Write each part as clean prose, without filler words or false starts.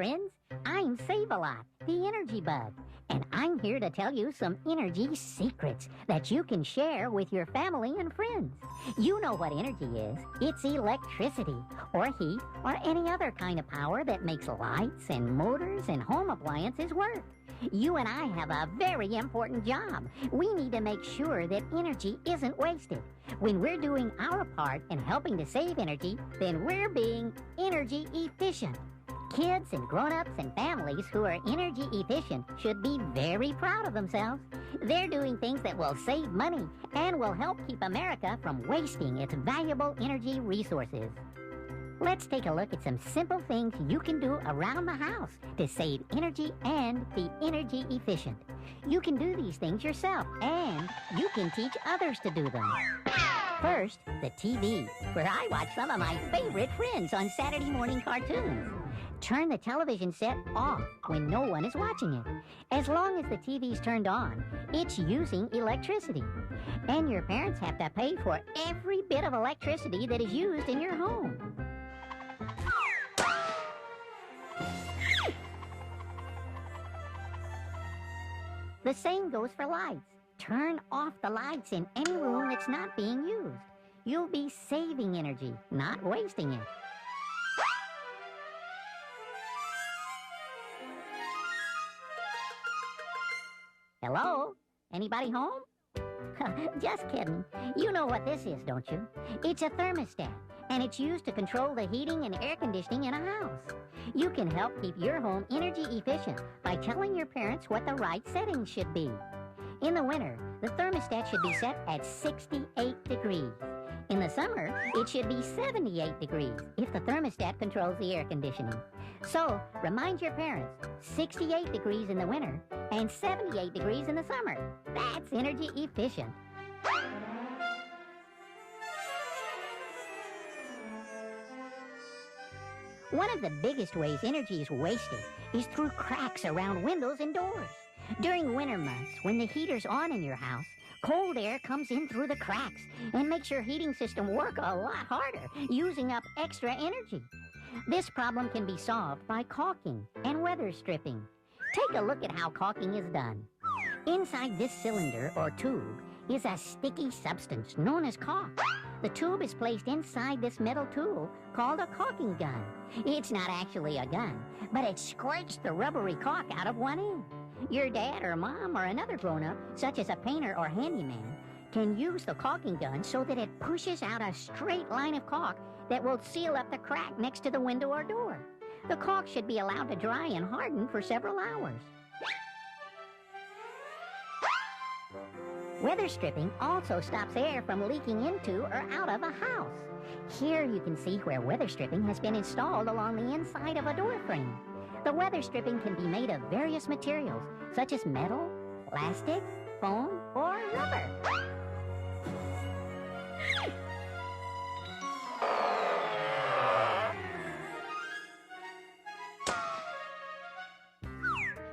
friends. I'm Savalot the Energy Bug, and I'm here to tell you some energy secrets that you can share with your family and friends. You know what energy is. It's electricity, or heat, or any other kind of power that makes lights and motors and home appliances work. You and I have a very important job. We need to make sure that energy isn't wasted. When we're doing our part in helping to save energy, then we're being energy efficient. Kids and grown-ups and families who are energy efficient should be very proud of themselves. They're doing things that will save money and will help keep America from wasting its valuable energy resources. Let's take a look at some simple things you can do around the house to save energy and be energy efficient. You can do these things yourself, and you can teach others to do them. First, the TV, where I watch some of my favorite friends on Saturday morning cartoons. Turn the television set off when no one is watching it. As long as the TV's turned on, it's using electricity. And your parents have to pay for every bit of electricity that is used in your home. The same goes for lights. Turn off the lights in any room that's not being used. You'll be saving energy, not wasting it. Hello? Anybody home? Just kidding. You know what this is, don't you? It's a thermostat, and it's used to control the heating and air conditioning in a house. You can help keep your home energy efficient by telling your parents what the right settings should be. In the winter, the thermostat should be set at 68 degrees. In the summer, it should be 78 degrees if the thermostat controls the air conditioning. So, remind your parents, 68 degrees in the winter and 78 degrees in the summer. That's energy efficient. One of the biggest ways energy is wasted is through cracks around windows and doors. During winter months, when the heater's on in your house, cold air comes in through the cracks and makes your heating system work a lot harder, using up extra energy. This problem can be solved by caulking and weather stripping. Take a look at how caulking is done. Inside this cylinder or tube is a sticky substance known as caulk. The tube is placed inside this metal tool called a caulking gun. It's not actually a gun, but it squirts the rubbery caulk out of one end. Your dad or mom or another grown-up, such as a painter or handyman, can use the caulking gun so that it pushes out a straight line of caulk that will seal up the crack next to the window or door. The caulk should be allowed to dry and harden for several hours. Weather stripping also stops air from leaking into or out of a house. Here you can see where weather stripping has been installed along the inside of a door frame. The weather stripping can be made of various materials, such as metal, plastic, foam, or rubber.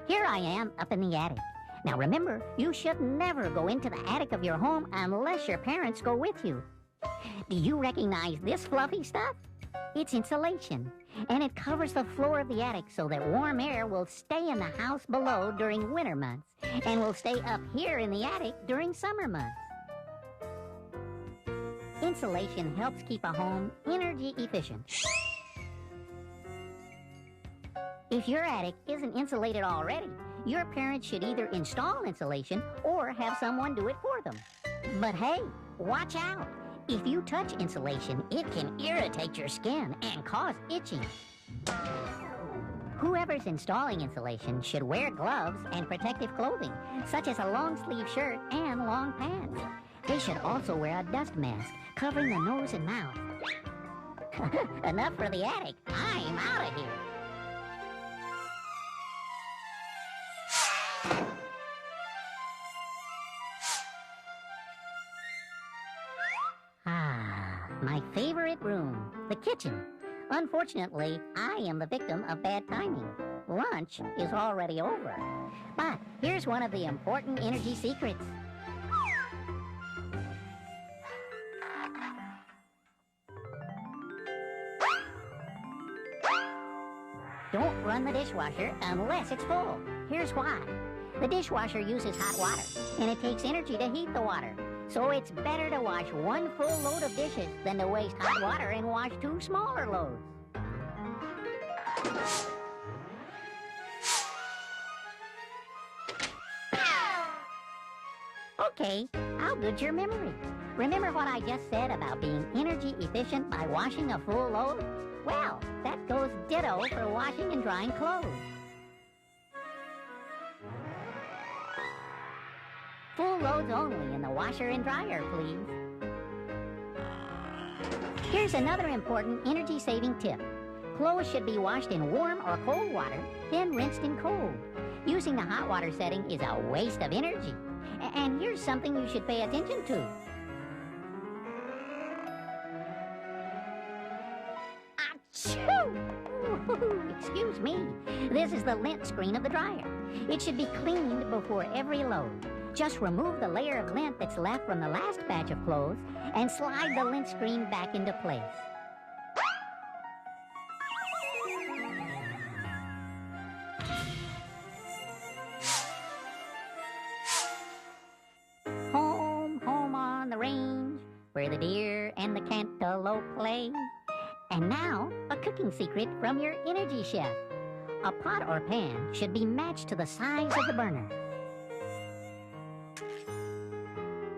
Here I am up in the attic. Now remember, you should never go into the attic of your home unless your parents go with you. Do you recognize this fluffy stuff? It's insulation, and it covers the floor of the attic so that warm air will stay in the house below during winter months and will stay up here in the attic during summer months. Insulation helps keep a home energy efficient. If your attic isn't insulated already, your parents should either install insulation or have someone do it for them. But hey, watch out! If you touch insulation, it can irritate your skin and cause itching. Whoever's installing insulation should wear gloves and protective clothing, such as a long-sleeve shirt and long pants. They should also wear a dust mask, covering the nose and mouth. Enough for the attic. I'm out of here. My favorite room, the kitchen. Unfortunately, I am the victim of bad timing. Lunch is already over. But here's one of the important energy secrets. Don't run the dishwasher unless it's full. Here's why. The dishwasher uses hot water, and it takes energy to heat the water. So it's better to wash one full load of dishes than to waste hot water and wash two smaller loads. Okay, I'll good your memory. Remember what I just said about being energy efficient by washing a full load? Well, that goes ditto for washing and drying clothes. Full loads only in the washer and dryer, please. Here's another important energy-saving tip. Clothes should be washed in warm or cold water, then rinsed in cold. Using the hot water setting is a waste of energy. And here's something you should pay attention to. Achoo! Excuse me. This is the lint screen of the dryer. It should be cleaned before every load. Just remove the layer of lint that's left from the last batch of clothes and slide the lint screen back into place. Home, home on the range, where the deer and the cantaloupe play. And now, a cooking secret from your energy chef. A pot or pan should be matched to the size of the burner.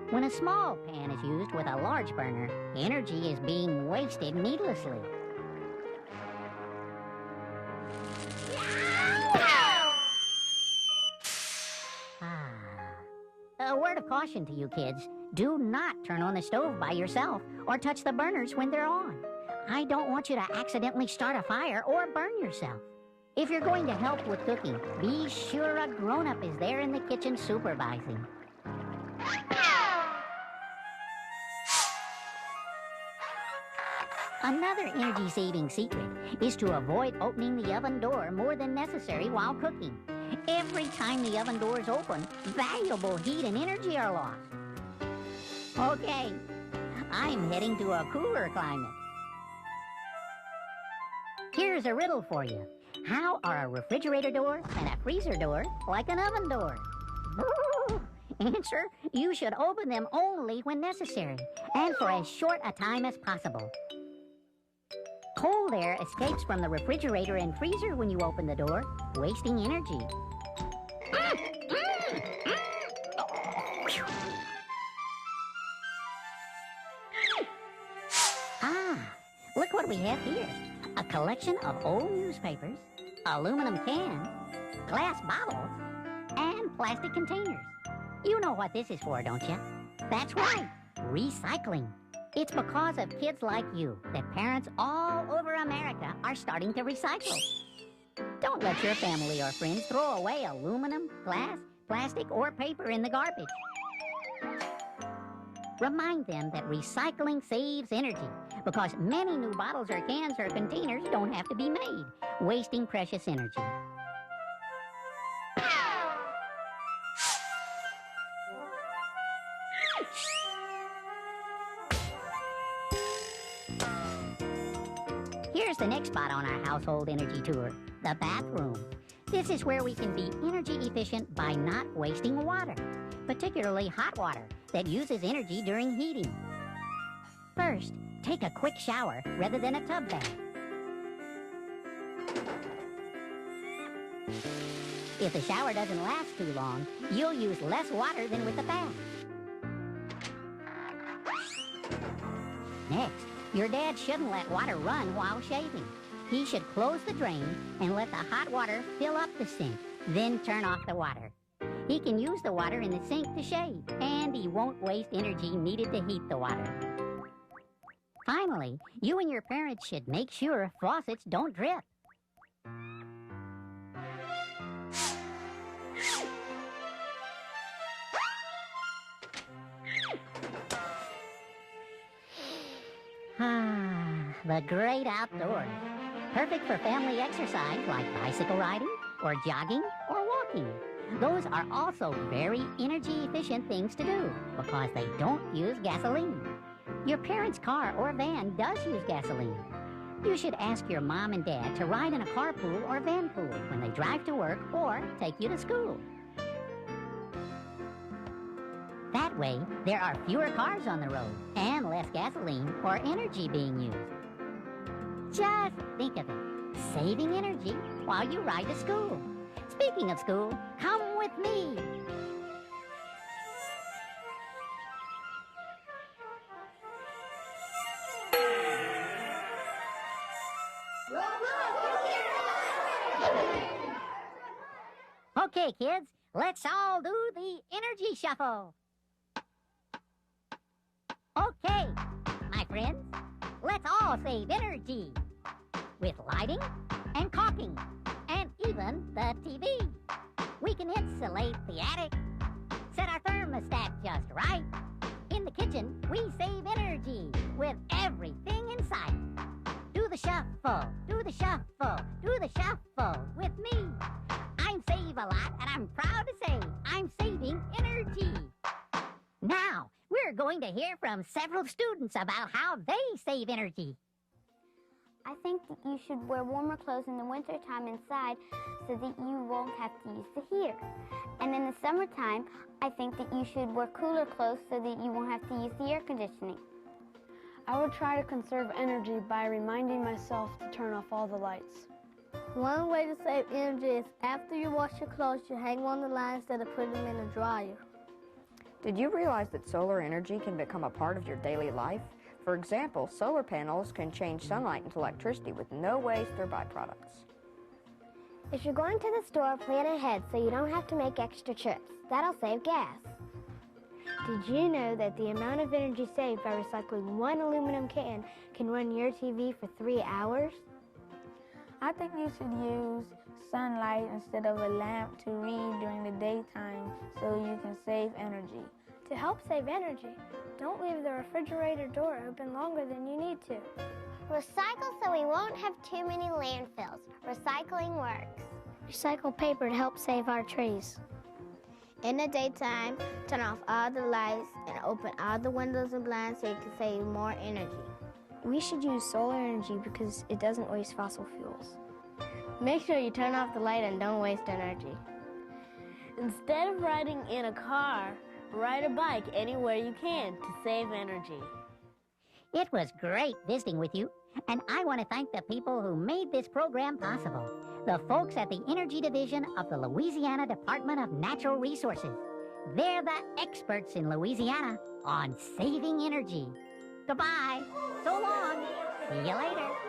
When a small pan is used with a large burner, energy is being wasted needlessly. A word of caution to you kids. Do not turn on the stove by yourself or touch the burners when they're on. I don't want you to accidentally start a fire or burn yourself. If you're going to help with cooking, be sure a grown-up is there in the kitchen supervising. Another energy-saving secret is to avoid opening the oven door more than necessary while cooking. Every time the oven door is open, valuable heat and energy are lost. Okay, I'm heading to a cooler climate. Here's a riddle for you. How are a refrigerator door and a freezer door like an oven door? Answer, you should open them only when necessary and for as short a time as possible. Cold air escapes from the refrigerator and freezer when you open the door, wasting energy. Look what we have here. A collection of old newspapers, aluminum cans, glass bottles, and plastic containers. You know what this is for, don't you? That's right, recycling. It's because of kids like you that parents all over America are starting to recycle. Don't let your family or friends throw away aluminum, glass, plastic, or paper in the garbage. Remind them that recycling saves energy because many new bottles or cans or containers don't have to be made, wasting precious energy. Here's the next spot on our household energy tour, the bathroom. This is where we can be energy efficient by not wasting water, particularly hot water that uses energy during heating. First, take a quick shower rather than a tub bath. If the shower doesn't last too long, you'll use less water than with the bath. Next, your dad shouldn't let water run while shaving. He should close the drain and let the hot water fill up the sink, then turn off the water. He can use the water in the sink to shave, and he won't waste energy needed to heat the water. Finally, you and your parents should make sure faucets don't drip. The great outdoors. Perfect for family exercise like bicycle riding, or jogging, or walking. Those are also very energy-efficient things to do because they don't use gasoline. Your parents' car or van does use gasoline. You should ask your mom and dad to ride in a carpool or vanpool when they drive to work or take you to school. That way, there are fewer cars on the road and less gasoline or energy being used. Just think of it, saving energy while you ride to school. Speaking of school, come with me. Okay, kids, let's all do the energy shuffle. Okay, my friends, let's all save energy with lighting and caulking and even the TV. We can insulate the attic, set our thermostat just right. In the kitchen, we save energy with everything in sight. Do the shuffle, do the shuffle, do the shuffle with me. I'm Savalot, and I'm proud to say I'm saving energy. Now, we're going to hear from several students about how they save energy. I think that you should wear warmer clothes in the wintertime inside so that you won't have to use the heater. And in the summertime, I think that you should wear cooler clothes so that you won't have to use the air conditioning. I would try to conserve energy by reminding myself to turn off all the lights. One way to save energy is after you wash your clothes, you hang on the line instead of putting them in the dryer. Did you realize that solar energy can become a part of your daily life? For example, solar panels can change sunlight into electricity with no waste or byproducts. If you're going to the store, plan ahead so you don't have to make extra trips. That'll save gas. Did you know that the amount of energy saved by recycling one aluminum can run your TV for 3 hours? I think you should use sunlight instead of a lamp to read during the daytime so you can save energy. To help save energy, don't leave the refrigerator door open longer than you need to. Recycle so we won't have too many landfills. Recycling works. Recycle paper to help save our trees. In the daytime, turn off all the lights and open all the windows and blinds so you can save more energy. We should use solar energy because it doesn't waste fossil fuels. Make sure you turn off the light and don't waste energy. Instead of riding in a car, ride a bike anywhere you can to save energy. It was great visiting with you, and I want to thank the people who made this program possible. The folks at the Energy Division of the Louisiana Department of Natural Resources. They're the experts in Louisiana on saving energy. Goodbye. So long. See you later.